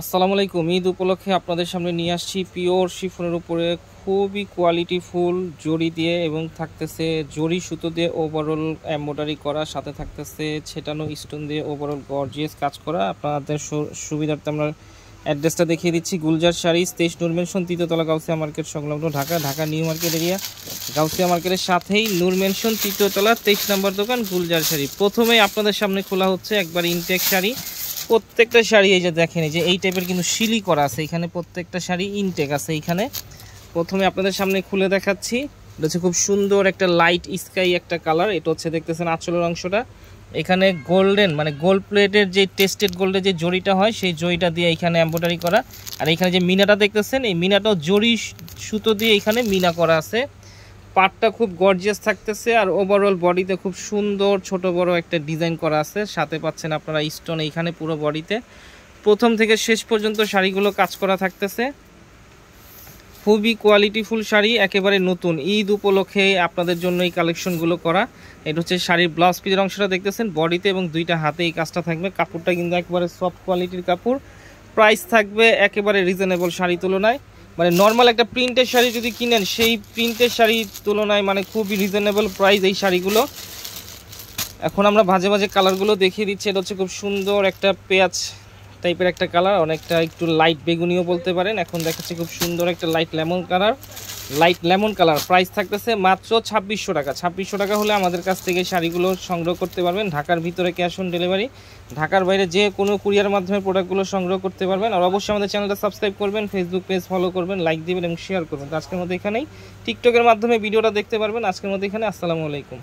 আসসালামু আলাইকুম। ঈদ উপলক্ষে আপনাদের সামনে নিয়ে আসছি পিওর শিফনের উপরে খুবই কোয়ালিটিফুল জরি দিয়ে এবং থাকতেছে জরি সুতো দিয়ে ওভারঅল এমব্রয়ডারি করা, সাথে থাকতেছে ছেটানো স্টোন দিয়ে ওভারঅল গর্জিয়াস কাজ করা। আপনাদের সুবিধার্থে আমরা অ্যাড্রেসটা দেখিয়ে দিচ্ছি। গুলজার শাড়ি, 23 নূর মেনশন, তৃতীয়তলা, গাউসিয়া মার্কেট সংলগ্ন, Dhaka. Dhaka new market area, Gausia মার্কেটের সাথেই নূর মেনশন, তৃতীয়তলা, 23 নম্বর দোকান, গুলজার শাড়ি। প্রথমেই আপনাদের সামনে খোলা হচ্ছে একবার ইনটেক শাড়ি। প্রত্যেকটা শাড়ি এই যে দেখেন, এই যে এই টাইপের কিন্তু শিলি করা আছে এখানে, প্রত্যেকটা শাড়ি ইনটেক আছে এখানে। প্রথমে আপনাদের সামনে খুলে দেখাচ্ছি। এটা হচ্ছে খুব সুন্দর একটা লাইট স্কাই একটা কালার। এটা হচ্ছে দেখতেছেন আঁচলের অংশটা, এখানে গোল্ডেন মানে গোল্ড প্লেটের যে টেস্টেড গোল্ডের যে জরিটা হয় সেই জরিটা দিয়ে এখানে এমব্রয়ডারি করা। আর এখানে যে মিনাটা দেখতেছেন, এই মিনাটাও জরি সুতো দিয়ে এখানে মিনা করা আছে। পাটটা খুব গর্জিয়াস থাকতেছে আর ওভারঅল বডিতে খুব সুন্দর ছোট বড় একটা ডিজাইন করা আছে। সাথে পাচ্ছেন আপনারা স্টোন এইখানে পুরো বডিতে। প্রথম থেকে শেষ পর্যন্ত শাড়িগুলো কাজ করা থাকতেছে। খুবই কোয়ালিটিফুল শাড়ি, একেবারে নতুন ঈদ উপলক্ষে আপনাদের জন্য এই কালেকশনগুলো করা। এটা হচ্ছে শাড়ির ব্লাউজ পিসের অংশটা দেখতেছেন, বডিতে এবং দুইটা হাতে এই কাজটা থাকবে। কাপড়টা কিন্তু একেবারে সফট কোয়ালিটির কাপড়। প্রাইস থাকবে একেবারে রিজনেবল শাড়ি তুলনায়, মানে নর্মাল একটা প্রিন্টের শাড়ি যদি কিনেন সেই প্রিন্টের শাড়ির তুলনায় মানে খুবই রিজনেবল প্রাইস এই শাড়িগুলো। এখন আমরা ভাজে ভাজে কালারগুলো দেখিয়ে দিচ্ছি। এটা হচ্ছে খুব সুন্দর একটা পেঁয়াজ টাইপের একটা কালার, অনেকটা একটু লাইট বেগুনিও বলতে পারেন। এখন দেখাচ্ছি খুব সুন্দর একটা লাইট লেমন কালার। প্রাইস থাকতেছে মাত্র 2600 টাকা। 2600 টাকা হলে আমাদের কাছ থেকে শাড়িগুলো সংগ্রহ করতে পারবেন। ঢাকার ভিতরে ক্যাশ অন ডেলিভারি, ঢাকার বাইরে যে কোনো কুরিয়ার মাধ্যমে প্রোডাক্টগুলো সংগ্রহ করতে পারবেন। আর অবশ্যই আমাদের চ্যানেলটা সাবস্ক্রাইব করবেন, ফেসবুক পেজ ফলো করবেন, লাইক দিবেন এবং শেয়ার করবেন। তো আজকের মধ্যে এখানেই, টিকটকের মাধ্যমে ভিডিওটা দেখতে পারবেন। আজকের মধ্যে এখানে, আসসালামু আলাইকুম।